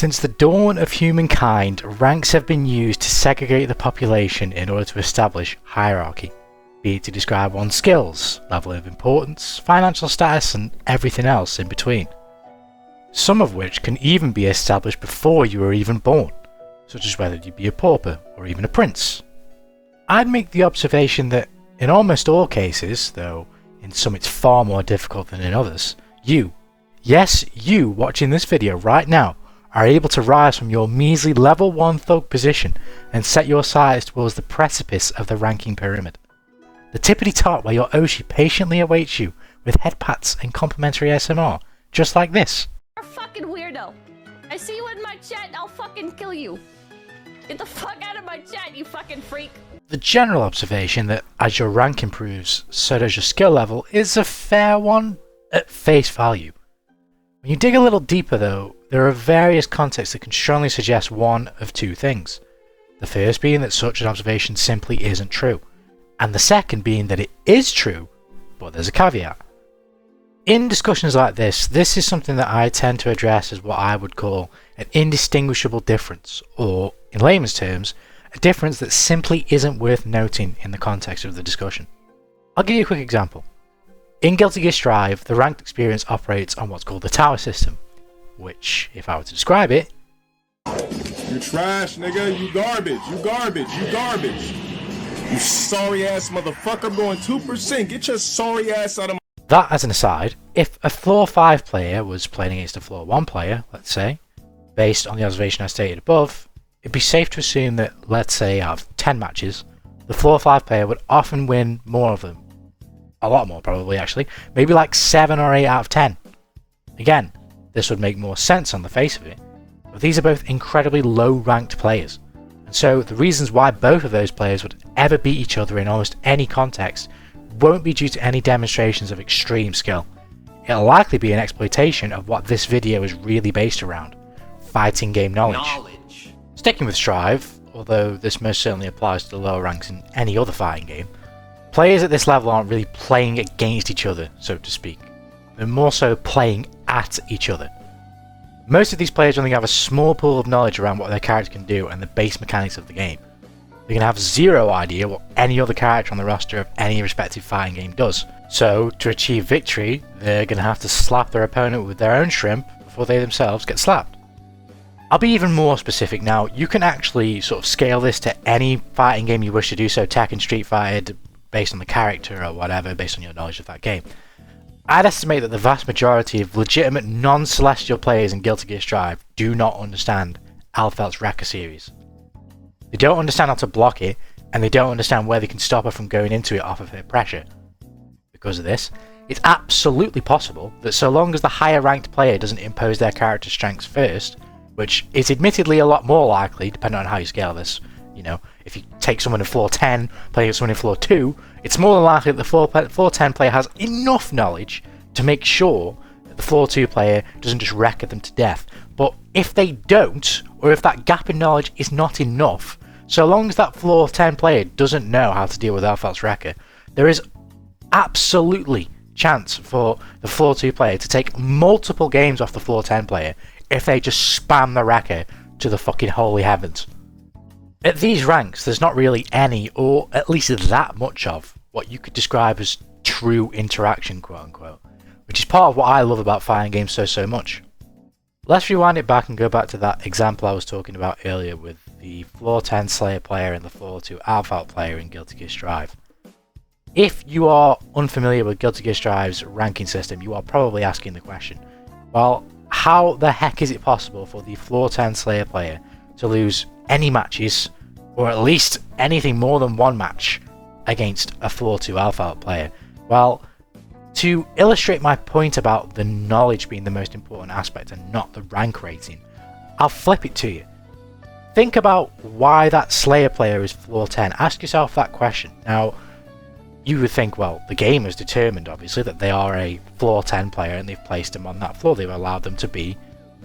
Since the dawn of humankind, ranks have been used to segregate the population in order to establish hierarchy, be it to describe one's skills, level of importance, financial status, and everything else in between. Some of which can even be established before you were even born, such as whether you be a pauper or even a prince. I'd make the observation that in almost all cases, though in some it's far more difficult than in others, you, yes you watching this video right now, are able to rise from your measly level 1 thug position and set your sights towards the precipice of the ranking pyramid. The tippity top where your Oshi patiently awaits you with head pats and complimentary ASMR, just like this. You're a fucking weirdo. I see you in my chat and I'll fucking kill you. Get the fuck out of my chat, you fucking freak. The general observation that as your rank improves, so does your skill level is a fair one at face value. When you dig a little deeper though, there are various contexts that can strongly suggest one of two things. The first being that such an observation simply isn't true, and the second being that it is true, but there's a caveat. In discussions like this is something that I tend to address as what I would call an indistinguishable difference, or in layman's terms, a difference that simply isn't worth noting in the context of the discussion. I'll give you a quick example. In Guilty Gear Strive, the ranked experience operates on what's called the tower system, which, if I were to describe it... You trash, nigga. You garbage. You garbage. You garbage. You sorry ass motherfucker. I'm going 2%. Get your sorry ass out of my... That as an aside, if a floor 5 player was playing against a floor 1 player, let's say, based on the observation I stated above, it'd be safe to assume that, let's say, out of 10 matches, the floor 5 player would often win more of them. A lot more probably actually, maybe like 7 or 8 out of 10. Again, this would make more sense on the face of it, but these are both incredibly low ranked players, and so the reasons why both of those players would ever beat each other in almost any context won't be due to any demonstrations of extreme skill. It'll likely be an exploitation of what this video is really based around, fighting game knowledge. Sticking with Strive, although this most certainly applies to the lower ranks in any other fighting game, players at this level aren't really playing against each other, so to speak. They're more so playing at each other. Most of these players only have a small pool of knowledge around what their character can do and the base mechanics of the game. They can have zero idea what any other character on the roster of any respective fighting game does. So, to achieve victory, they're going to have to slap their opponent with their own shrimp before they themselves get slapped. I'll be even more specific now. You can actually sort of scale this to any fighting game you wish to do so, Tekken, Street Fighter, based on the character or whatever, based on your knowledge of that game. I'd estimate that the vast majority of legitimate non-celestial players in Guilty Gear Strive do not understand Alfeld's Rekka series. They don't understand how to block it, and they don't understand where they can stop her from going into it off of her pressure. Because of this, it's absolutely possible that so long as the higher ranked player doesn't impose their character strengths first, which is admittedly a lot more likely depending on how you scale this. You know, if you take someone in floor 10, play with someone in floor 2, it's more than likely that the floor 10 player has enough knowledge to make sure that the floor 2 player doesn't just wreck them to death. But if they don't, or if that gap in knowledge is not enough, so long as that floor 10 player doesn't know how to deal with Alfeld's Rekka, there is absolutely chance for the floor 2 player to take multiple games off the floor 10 player if they just spam the Rekka to the fucking holy heavens. At these ranks, there's not really any, or at least that much of, what you could describe as true interaction, quote unquote, which is part of what I love about fighting games so much. Let's rewind it back and go back to that example I was talking about earlier with the floor 10 Slayer player and the floor 2 Alphalt player in Guilty Gear Strive. If you are unfamiliar with Guilty Gear Strive's ranking system, you are probably asking the question, well, how the heck is it possible for the floor 10 Slayer player to lose any matches, or at least anything more than one match, against a floor 2 Alphalt player? Well, to illustrate my point about the knowledge being the most important aspect and not the rank rating, I'll flip it to you. Think about why that Slayer player is floor 10. Ask yourself that question. Now, you would think, well, the game has determined, obviously, that they are a floor 10 player and they've placed them on that floor. They've allowed them to be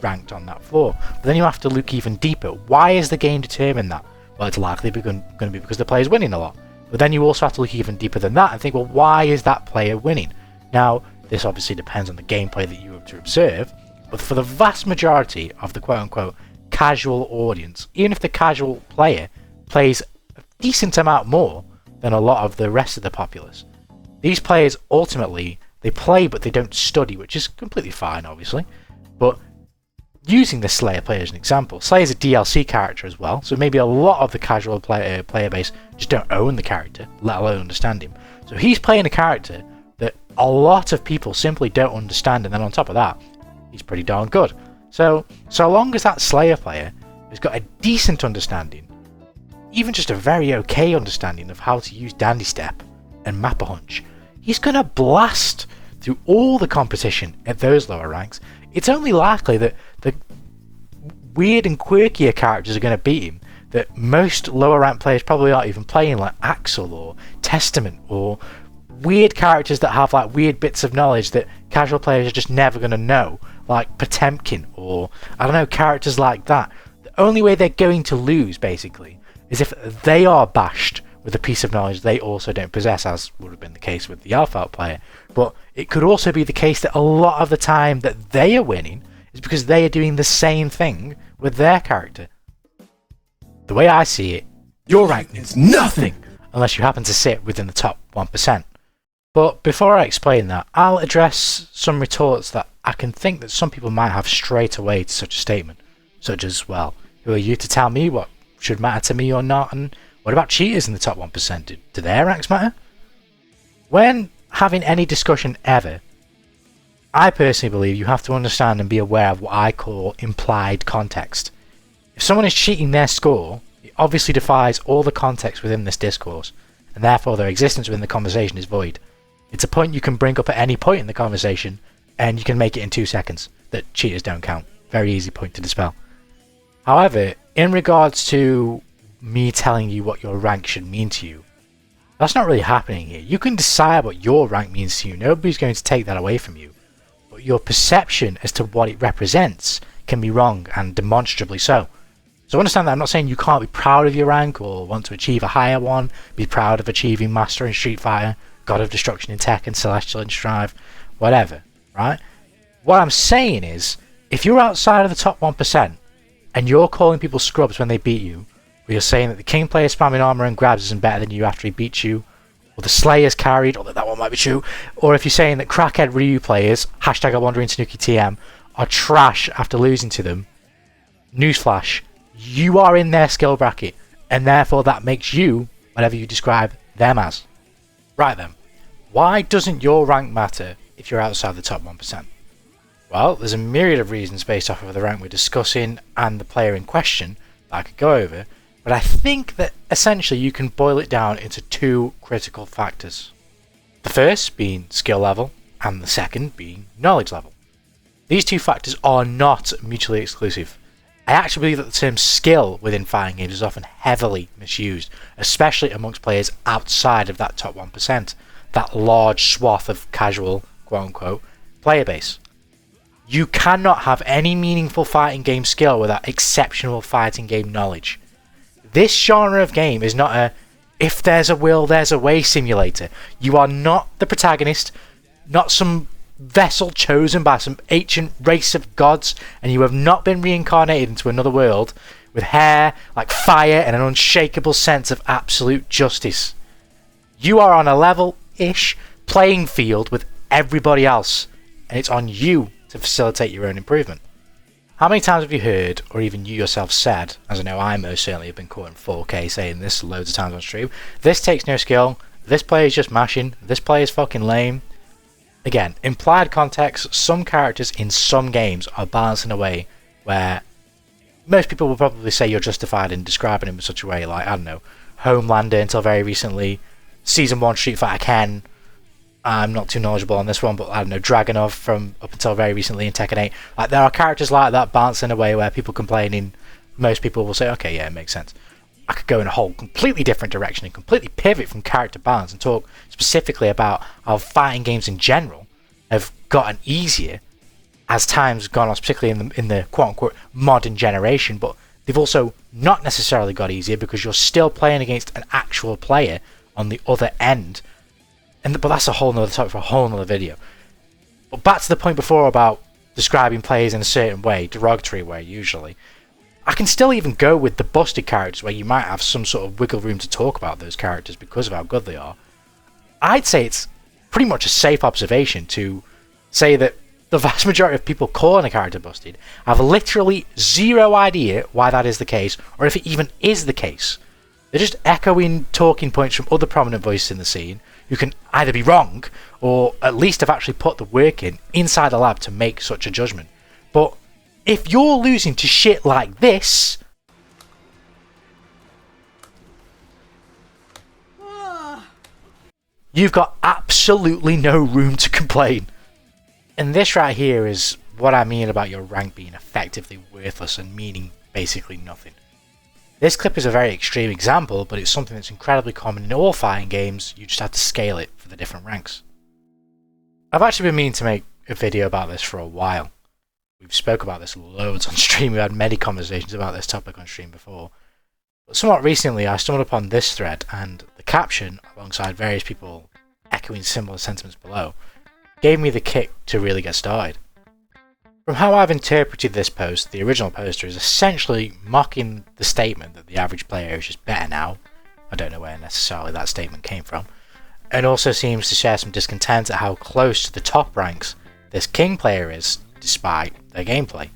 ranked on that floor. But then you have to look even deeper. Why is the game determined that? Well, it's likely going to be because the player's winning a lot. But then you also have to look even deeper than that and think, well, why is that player winning? Now, this obviously depends on the gameplay that you have to observe, But for the vast majority of the quote-unquote casual audience, even if the casual player plays a decent amount more than a lot of the rest of the populace, these players ultimately, they play but they don't study, which is completely fine, obviously. But using the Slayer player as an example, Slayer's a DLC character as well, so maybe a lot of the casual player base just don't own the character, let alone understand him. So he's playing a character that a lot of people simply don't understand, and then on top of that, he's pretty darn good. So long as that Slayer player has got a decent understanding, even just a very okay understanding of how to use Dandy Step and Mappa Hunch, he's going to blast through all the competition at those lower ranks. It's only likely that the weird and quirkier characters are going to beat him that most lower rank players probably aren't even playing, like Axel or Testament, or weird characters that have like weird bits of knowledge that casual players are just never going to know, like Potemkin, or I don't know, characters like that. The only way they're going to lose basically is if they are bashed with a piece of knowledge they also don't possess, as would have been the case with the Alpha player. But it could also be the case that a lot of the time that they are winning is because they are doing the same thing with their character. The way I see it, your rank means nothing unless you happen to sit within the top 1%. But before I explain that, I'll address some retorts that I can think that some people might have straight away to such a statement, such as, well, who are you to tell me what should matter to me or not, and what about cheaters in the top 1%? Do their ranks matter? When having any discussion ever, I personally believe you have to understand and be aware of what I call implied context. If someone is cheating their score, it obviously defies all the context within this discourse, and therefore their existence within the conversation is void. It's a point you can bring up at any point in the conversation, and you can make it in 2 seconds, that cheaters don't count. Very easy point to dispel. However, in regards to me telling you what your rank should mean to you, that's not really happening here. You can decide what your rank means to you. Nobody's going to take that away from you. But your perception as to what it represents can be wrong, and demonstrably so. So understand that I'm not saying you can't be proud of your rank or want to achieve a higher one, be proud of achieving Master in Street Fighter, God of Destruction in Tekken, Celestial in Strive, whatever, right? What I'm saying is, if you're outside of the top 1% and you're calling people scrubs when they beat you, or you're saying that the King player spamming armor and grabs isn't better than you after he beats you, or the Slayer's carried, although that one might be true, or if you're saying that crackhead Ryu players, hashtag Wandering Tanuki TM, are trash after losing to them, newsflash, you are in their skill bracket, and therefore that makes you whatever you describe them as. Right then, why doesn't your rank matter if you're outside the top 1%? Well, there's a myriad of reasons based off of the rank we're discussing and the player in question that I could go over, but I think that essentially you can boil it down into 2 critical factors. The first being skill level, and the second being knowledge level. These 2 factors are not mutually exclusive. I actually believe that the term skill within fighting games is often heavily misused, especially amongst players outside of that top 1%, that large swath of casual, quote-unquote, player base. You cannot have any meaningful fighting game skill without exceptional fighting game knowledge. This genre of game is not a if there's a will, there's a way simulator. You are not the protagonist, not some vessel chosen by some ancient race of gods, and you have not been reincarnated into another world with hair like fire and an unshakable sense of absolute justice. You are on a level-ish playing field with everybody else, and it's on you to facilitate your own improvement. How many times have you heard, or even you yourself said, as I know I most certainly have been caught in 4K saying this loads of times on stream, this takes no skill, this player is just mashing, this player is fucking lame. Again, implied context, some characters in some games are balanced in a way where most people will probably say you're justified in describing him in such a way, like, I don't know, Homelander until very recently, Season 1 Street Fighter Ken, I'm not too knowledgeable on this one, but I don't know, Dragunov from up until very recently in Tekken 8. Like, there are characters like that balanced in a way where people complaining, most people will say, okay, yeah, it makes sense. I could go in a whole completely different direction and completely pivot from character balance and talk specifically about how fighting games in general have gotten easier as time's gone on, particularly in the quote-unquote modern generation, but they've also not necessarily got easier because you're still playing against an actual player on the other end. But that's a whole nother topic for a whole nother video. But back to the point before about describing players in a certain way, derogatory way usually, I can still even go with the busted characters where you might have some sort of wiggle room to talk about those characters because of how good they are. I'd say it's pretty much a safe observation to say that the vast majority of people calling a character busted have literally zero idea why that is the case, or if it even is the case. They're just echoing talking points from other prominent voices in the scene who can either be wrong or at least have actually put the work in inside the lab to make such a judgment. But if you're losing to shit like this, you've got absolutely no room to complain. And this right here is what I mean about your rank being effectively worthless and meaning basically nothing. This clip is a very extreme example, but it's something that's incredibly common in all fighting games. You just have to scale it for the different ranks. I've actually been meaning to make a video about this for a while. We've spoke about this loads on stream, we had many conversations about this topic on stream before. But somewhat recently I stumbled upon this thread, and the caption, alongside various people echoing similar sentiments below, gave me the kick to really get started. From how I've interpreted this post, the original poster is essentially mocking the statement that the average player is just better now. I don't know where necessarily that statement came from. And also seems to share some discontent at how close to the top ranks this King player is despite their gameplay,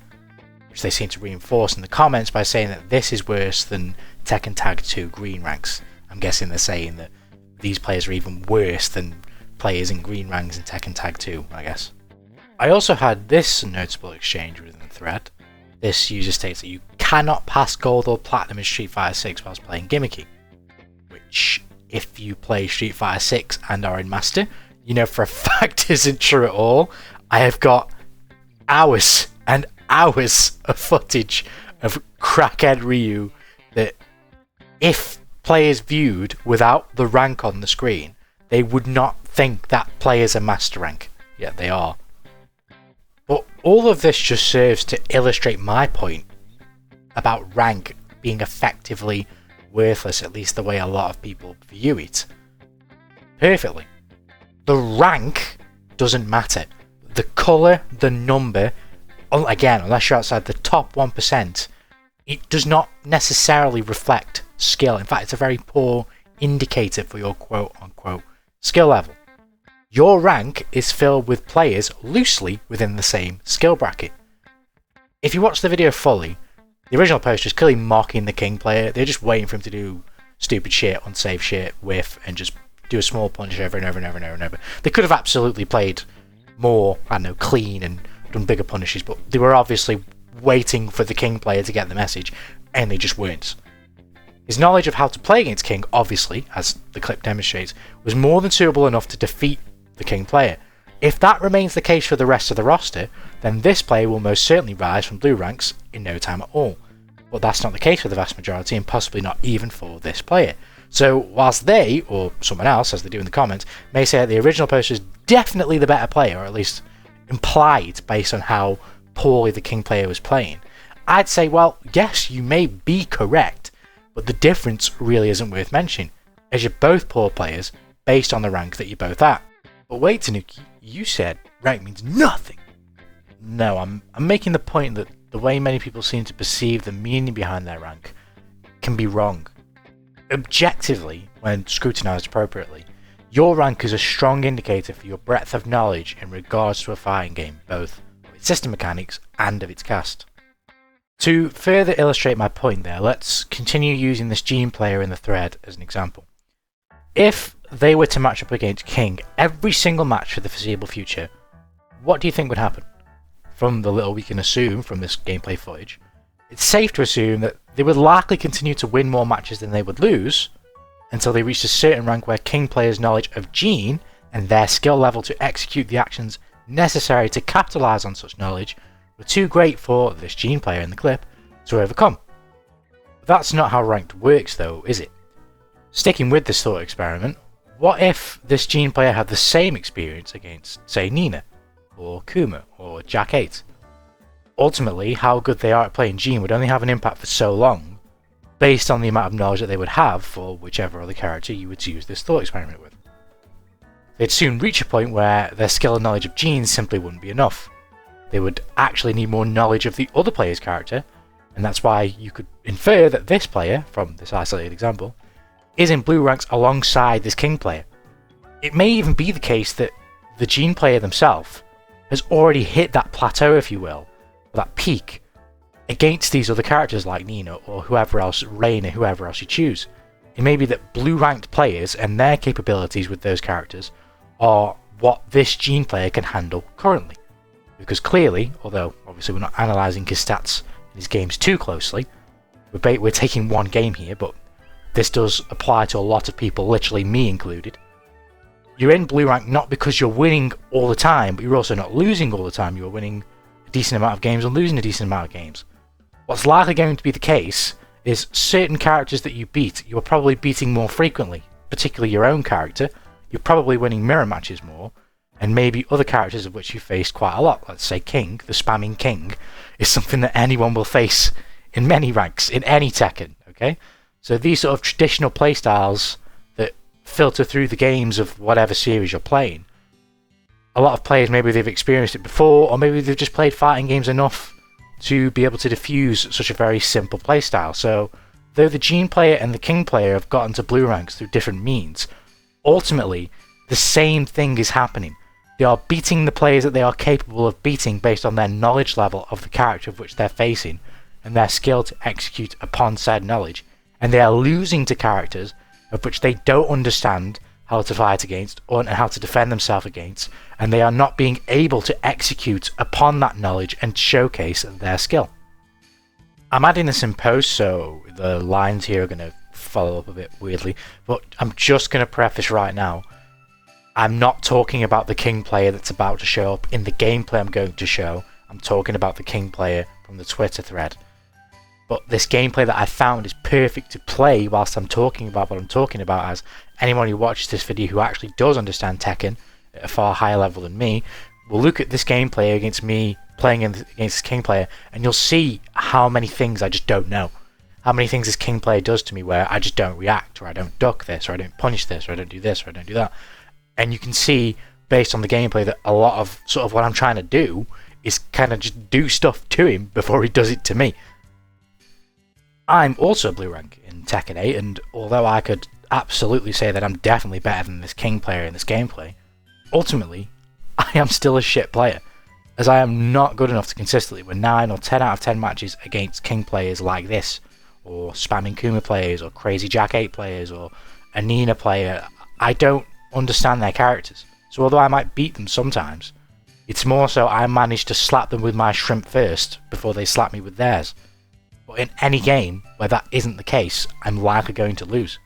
which they seem to reinforce in the comments by saying that this is worse than Tekken Tag 2 green ranks. I'm guessing they're saying that these players are even worse than players in green ranks in Tekken Tag 2, I guess. I also had this notable exchange within the thread. This user states that you cannot pass gold or platinum in Street Fighter 6 whilst playing Gimmicky, which, if you play Street Fighter 6 and are in Master, you know for a fact isn't true at all. I have got hours and hours of footage of crackhead Ryu that, if players viewed without the rank on the screen, they would not think that player's a Master rank, yet they are. But all of this just serves to illustrate my point about rank being effectively worthless, at least the way a lot of people view it. Perfectly. The rank doesn't matter. The colour, the number, again, unless you're outside the top 1%, it does not necessarily reflect skill. In fact, it's a very poor indicator for your quote-unquote skill level. Your rank is filled with players loosely within the same skill bracket. If you watch the video fully, the original poster is clearly mocking the King player. They're just waiting for him to do stupid shit, unsafe shit, whiff, and just do a small punch over and over and over and over and over. They could have absolutely played more, I don't know, clean and done bigger punishes, but they were obviously waiting for the King player to get the message, and they just weren't. His knowledge of how to play against King, obviously, as the clip demonstrates, was more than suitable enough to defeat the King player. If that remains the case for the rest of the roster, then this player will most certainly rise from blue ranks in no time at all. But that's not the case for the vast majority, and possibly not even for this player. So whilst they, or someone else as they do in the comments, may say that the original poster is definitely the better player, or at least implied based on how poorly the King player was playing, I'd say, well, yes, you may be correct, but the difference really isn't worth mentioning, as you're both poor players based on the rank that you're both at. But wait, Tanuki, you said rank means nothing. No, I'm making the point that the way many people seem to perceive the meaning behind their rank can be wrong. Objectively, when scrutinised appropriately, your rank is a strong indicator for your breadth of knowledge in regards to a fighting game, both of its system mechanics and of its cast. To further illustrate my point there, let's continue using this Gene player in the thread as an example. If they were to match up against King every single match for the foreseeable future, what do you think would happen? From the little we can assume from this gameplay footage, it's safe to assume that they would likely continue to win more matches than they would lose until they reached a certain rank where King players' knowledge of Gene and their skill level to execute the actions necessary to capitalise on such knowledge were too great for this Gene player in the clip to overcome. That's not how ranked works though, is it? Sticking with this thought experiment, what if this Gene player had the same experience against, say, Nina, or Kuma, or Jack 8? Ultimately, how good they are at playing Gene would only have an impact for so long, based on the amount of knowledge that they would have for whichever other character you would use this thought experiment with. They'd soon reach a point where their skill and knowledge of Gene simply wouldn't be enough. They would actually need more knowledge of the other player's character, and that's why you could infer that this player, from this isolated example, is in blue ranks alongside this king player. It may even be the case that the Gene player themselves has already hit that plateau, if you will, that peak, against these other characters like Nina or whoever else, Rain or whoever else you choose. It may be that blue ranked players and their capabilities with those characters are what this Gene player can handle currently. Because clearly, although obviously we're not analysing his stats in his games too closely, we're taking one game here, but this does apply to a lot of people, literally me included. You're in blue rank not because you're winning all the time, but you're also not losing all the time. You're winning a decent amount of games and losing a decent amount of games. What's likely going to be the case is certain characters that you beat, you're probably beating more frequently, particularly your own character. You're probably winning mirror matches more, and maybe other characters of which you faced quite a lot. Let's say King, the spamming King, is something that anyone will face in many ranks, in any Tekken, okay? So these sort of traditional playstyles that filter through the games of whatever series you're playing, a lot of players, maybe they've experienced it before, or maybe they've just played fighting games enough to be able to diffuse such a very simple playstyle. So though the Gene player and the King player have gotten to blue ranks through different means, ultimately the same thing is happening. They are beating the players that they are capable of beating based on their knowledge level of the character of which they're facing and their skill to execute upon said knowledge, and they are losing to characters of which they don't understand how to fight against or how to defend themselves against, and they are not being able to execute upon that knowledge and showcase their skill. I'm adding this in post, so the lines here are going to follow up a bit weirdly, but I'm just going to preface right now, I'm not talking about the King player that's about to show up in the gameplay I'm going to show. I'm talking about the King player from the Twitter thread. But this gameplay that I found is perfect to play whilst I'm talking about what I'm talking about, as anyone who watches this video who actually does understand Tekken at a far higher level than me will look at this gameplay against me playing against this King player, and you'll see how many things I just don't know. How many things this King player does to me where I just don't react, or I don't duck this, or I don't punish this, or I don't do this, or I don't do that. And you can see, based on the gameplay, that a lot of sort of what I'm trying to do is kind of just do stuff to him before he does it to me. I'm also blue rank in Tekken 8, and although I could absolutely say that I'm definitely better than this King player in this gameplay, ultimately, I am still a shit player, as I am not good enough to consistently win 9 or 10 out of 10 matches against King players like this, or spamming Kuma players, or crazy Jack 8 players, or a Nina player. I don't understand their characters, so although I might beat them sometimes, it's more so I manage to slap them with my shrimp first before they slap me with theirs. But in any game where that isn't the case, I'm likely going to lose.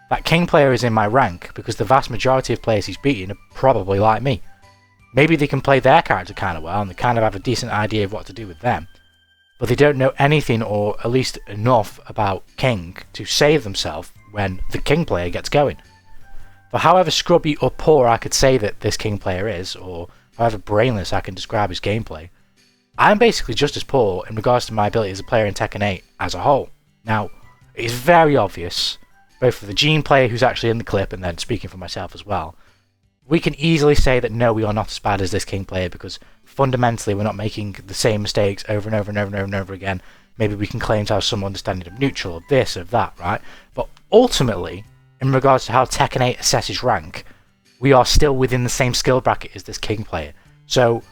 That King player is in my rank because the vast majority of players he's beaten are probably like me. Maybe they can play their character kind of well and they kind of have a decent idea of what to do with them, but they don't know anything, or at least enough, about King to save themselves when the King player gets going. For however scrubby or poor I could say that this King player is, or however brainless I can describe his gameplay, I'm basically just as poor in regards to my ability as a player in Tekken 8 as a whole. Now, it is very obvious, both for the Gene player who's actually in the clip and then speaking for myself as well, we can easily say that no, we are not as bad as this King player because fundamentally we're not making the same mistakes over and over and over and over and over again. Maybe we can claim to have some understanding of neutral, of this, of that, right? But ultimately, in regards to how Tekken 8 assesses rank, we are still within the same skill bracket as this King player. So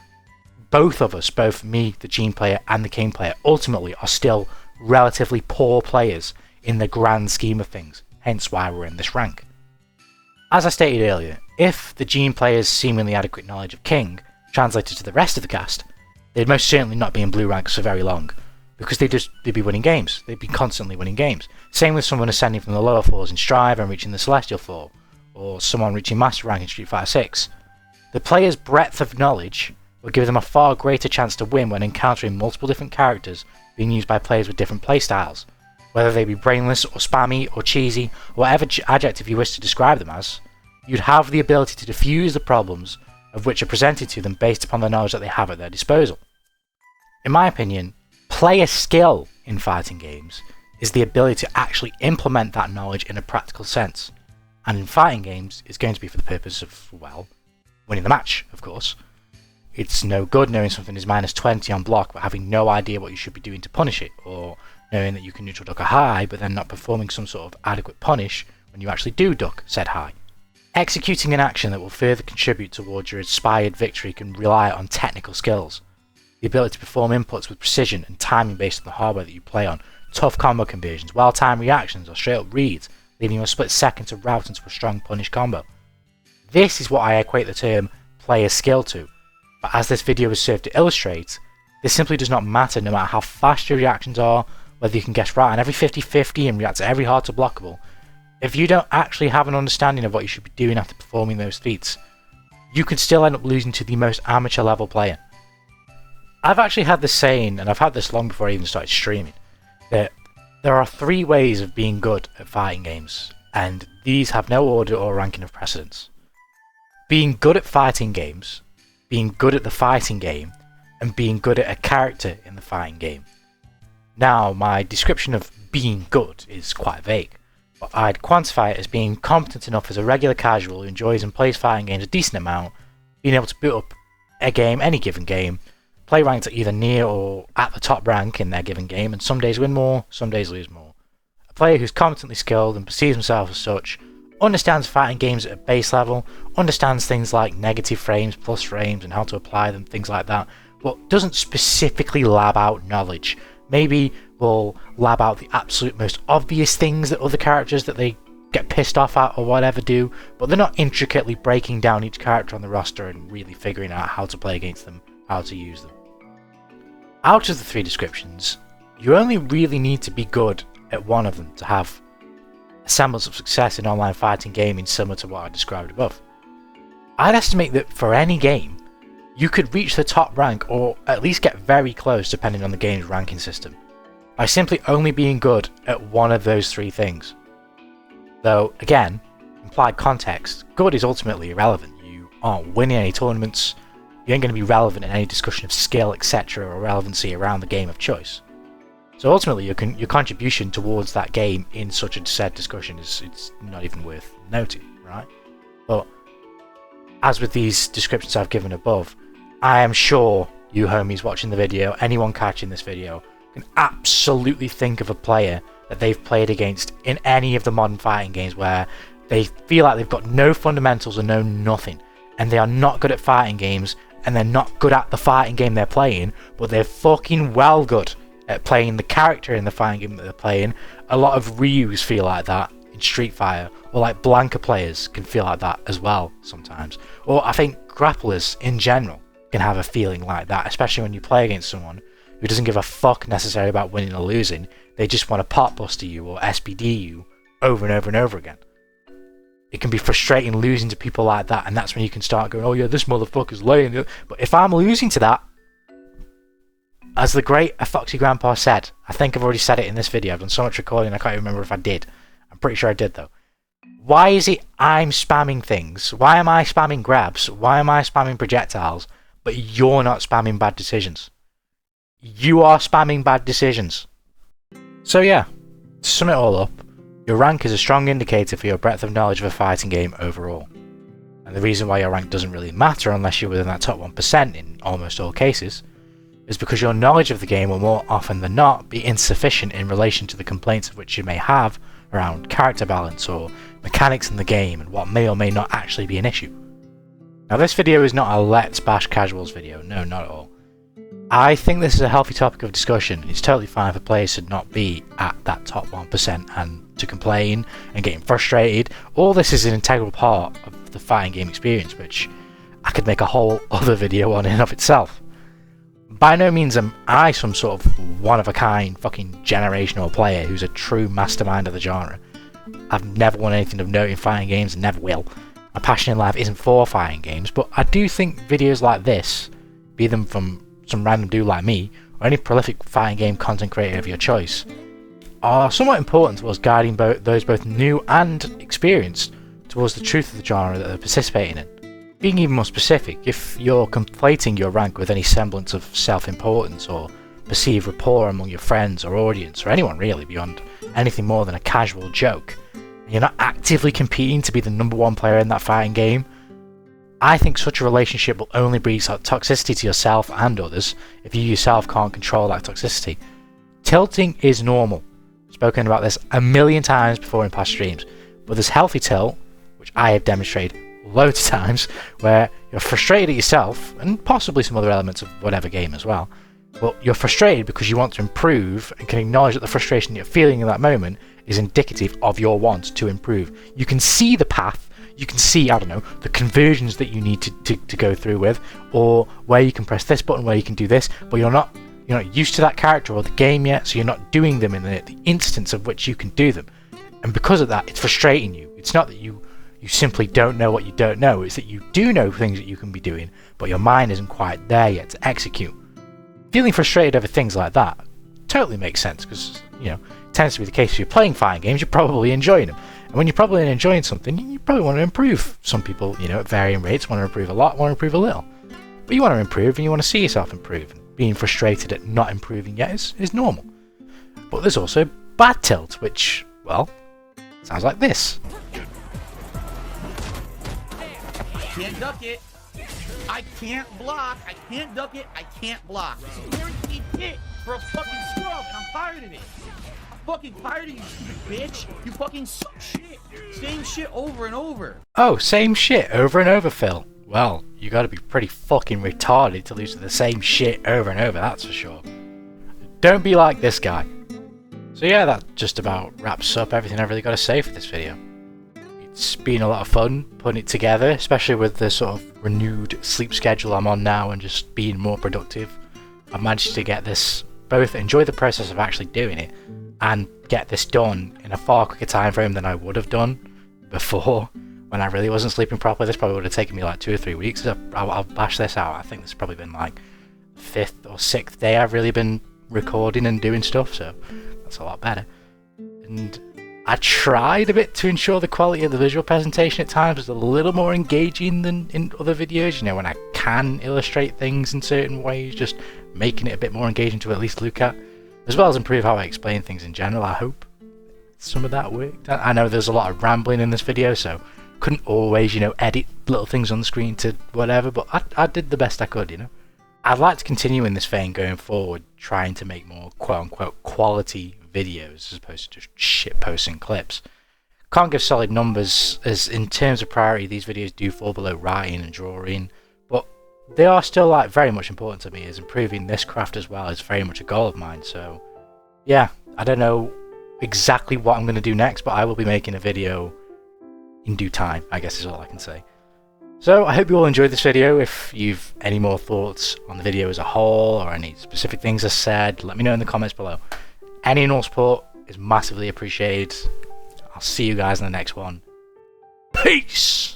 both of us, both me, the Gene player, and the King player, ultimately are still relatively poor players in the grand scheme of things, hence why we're in this rank. As I stated earlier, if the Gene player's seemingly adequate knowledge of King translated to the rest of the cast, they'd most certainly not be in blue ranks for very long, because they'd be winning games. They'd be constantly winning games. Same with someone ascending from the lower floors in Strive and reaching the Celestial floor, or someone reaching Master rank in Street Fighter 6. The player's breadth of knowledge will give them a far greater chance to win when encountering multiple different characters being used by players with different playstyles. Whether they be brainless or spammy or cheesy, or whatever adjective you wish to describe them as, you'd have the ability to diffuse the problems of which are presented to them based upon the knowledge that they have at their disposal. In my opinion, player skill in fighting games is the ability to actually implement that knowledge in a practical sense, and in fighting games it's going to be for the purpose of, well, winning the match, of course. It's no good knowing something is minus 20 on block but having no idea what you should be doing to punish it, or knowing that you can neutral duck a high but then not performing some sort of adequate punish when you actually do duck said high. Executing an action that will further contribute towards your aspired victory can rely on technical skills. The ability to perform inputs with precision and timing based on the hardware that you play on, tough combo conversions, well-timed reactions or straight up reads, leaving you a split second to route into a strong punish combo. This is what I equate the term player skill to, but as this video is served to illustrate, this simply does not matter no matter how fast your reactions are, whether you can guess right on every 50-50 and react to every hard to blockable. If you don't actually have an understanding of what you should be doing after performing those feats, you could still end up losing to the most amateur level player. I've actually had this saying, and I've had this long before I even started streaming, that there are 3 ways of being good at fighting games, and these have no order or ranking of precedence. Being good at fighting games, being good at the fighting game, and being good at a character in the fighting game. Now, my description of being good is quite vague, but I'd quantify it as being competent enough as a regular casual who enjoys and plays fighting games a decent amount, being able to boot up a game, any given game, play ranked at either near or at the top rank in their given game, and some days win more, some days lose more. A player who's competently skilled and perceives himself as such, understands fighting games at a base level, understands things like negative frames, plus frames, and how to apply them, things like that, but doesn't specifically lab out knowledge. Maybe will lab out the absolute most obvious things that other characters that they get pissed off at or whatever do, but they're not intricately breaking down each character on the roster and really figuring out how to play against them, how to use them. Out of the 3 descriptions, you only really need to be good at one of them to have a semblance of success in online fighting gaming similar to what I described above. I'd estimate that for any game, you could reach the top rank or at least get very close depending on the game's ranking system, by simply only being good at one of those 3 things. Though, again, implied context, good is ultimately irrelevant. You aren't winning any tournaments, you ain't going to be relevant in any discussion of skill, etc. or relevancy around the game of choice. So ultimately your contribution towards that game in such a said discussion is it's not even worth noting, right? But as with these descriptions I've given above, I am sure you homies watching the video, anyone catching this video, can absolutely think of a player that they've played against in any of the modern fighting games where they feel like they've got no fundamentals and know nothing, and they are not good at fighting games, and they're not good at the fighting game they're playing, but they're fucking well good at playing the character in the fighting game that they're playing. A lot of Ryus feel like that in Street Fighter, or like Blanka players can feel like that as well sometimes. Or I think grapplers in general can have a feeling like that, especially when you play against someone who doesn't give a fuck necessarily about winning or losing. They just want to pot buster you or SPD you over and over and over again. It can be frustrating losing to people like that, and that's when you can start going, oh yeah, this motherfucker's laying. But if I'm losing to that, as the great Foxy Grandpa said, I think I've already said it in this video, I've done so much recording I can't remember if I did. I'm pretty sure I did though. Why is it I'm spamming things? Why am I spamming grabs? Why am I spamming projectiles? But you're not spamming bad decisions. You are spamming bad decisions. So yeah, to sum it all up, your rank is a strong indicator for your breadth of knowledge of a fighting game overall. And the reason why your rank doesn't really matter unless you're within that top 1% in almost all cases, is because your knowledge of the game will more often than not be insufficient in relation to the complaints of which you may have around character balance or mechanics in the game and what may or may not actually be an issue. Now this video is not a Let's Bash Casuals video, no, not at all. I think this is a healthy topic of discussion. It's totally fine for players to not be at that top 1% and to complain and getting frustrated. All this is an integral part of the fighting game experience, which I could make a whole other video on in and of itself. By no means am I some sort of one-of-a-kind fucking generational player who's a true mastermind of the genre. I've never won anything of note in fighting games and never will. My passion in life isn't for fighting games, but I do think videos like this, be them from some random dude like me, or any prolific fighting game content creator of your choice, are somewhat important towards guiding those both new and experienced towards the truth of the genre that they're participating in. Being even more specific, if you're conflating your rank with any semblance of self-importance or perceived rapport among your friends or audience, or anyone really beyond anything more than a casual joke, and you're not actively competing to be the number one player in that fighting game, I think such a relationship will only breed toxicity to yourself and others if you yourself can't control that toxicity. Tilting is normal. Spoken about this a million times before in past streams, but there's healthy tilt, which I have demonstrated loads of times, where you're frustrated at yourself, and possibly some other elements of whatever game as well, but you're frustrated because you want to improve and can acknowledge that the frustration you're feeling in that moment is indicative of your want to improve. You can see the path, you can see, I don't know, the conversions that you need to go through with, or where you can press this button, where you can do this, but you're not used to that character or the game yet, so you're not doing them in the instance of which you can do them. And because of that, it's frustrating you. It's not that you simply don't know what you don't know, it's that you do know things that you can be doing, but your mind isn't quite there yet to execute. Feeling frustrated over things like that totally makes sense, because, it tends to be the case if you're playing fighting games, you're probably enjoying them. And when you're probably enjoying something, you probably want to improve. Some people, at varying rates, want to improve a lot, want to improve a little. But you want to improve, and you want to see yourself improve. And being frustrated at not improving yet is normal. But there's also bad tilt, which, well, sounds like this. Can't duck it. I can't block. I can't duck it. I can't block. It's a guaranteed hit for a fucking scrub, and I'm tired of it. I'm fucking tired of you, stupid bitch. You fucking suck shit. Same shit over and over. Oh, same shit over and over, Phil. Well, you gotta be pretty fucking retarded to lose to the same shit over and over, that's for sure. Don't be like this guy. So yeah, that just about wraps up everything I've really got to say for this video. It's been a lot of fun putting it together, especially with the sort of renewed sleep schedule I'm on now and just being more productive. I've managed to get this, both enjoy the process of actually doing it and get this done in a far quicker time frame than I would have done before when I really wasn't sleeping properly. This probably would have taken me like 2 or 3 weeks. I'll bash this out. I think this has probably been like 5th or 6th day I've really been recording and doing stuff, so that's a lot better. And I tried a bit to ensure the quality of the visual presentation at times was a little more engaging than in other videos, when I can illustrate things in certain ways, just making it a bit more engaging to at least look at, as well as improve how I explain things in general. I hope some of that worked. I know there's a lot of rambling in this video, so couldn't always, edit little things on the screen to whatever, but I did the best I could, I'd like to continue in this vein going forward, trying to make more quote-unquote quality videos as opposed to just shit posting clips. Can't give solid numbers, as in terms of priority these videos do fall below writing and drawing, but they are still very much important to me, as improving this craft as well is very much a goal of mine. So yeah, I don't know exactly what I'm going to do next, but I will be making a video in due time, I guess is all I can say. So I hope you all enjoyed this video. If you've any more thoughts on the video as a whole, or any specific things I said, let me know in the comments below. Any and all support is massively appreciated. I'll see you guys in the next one. Peace!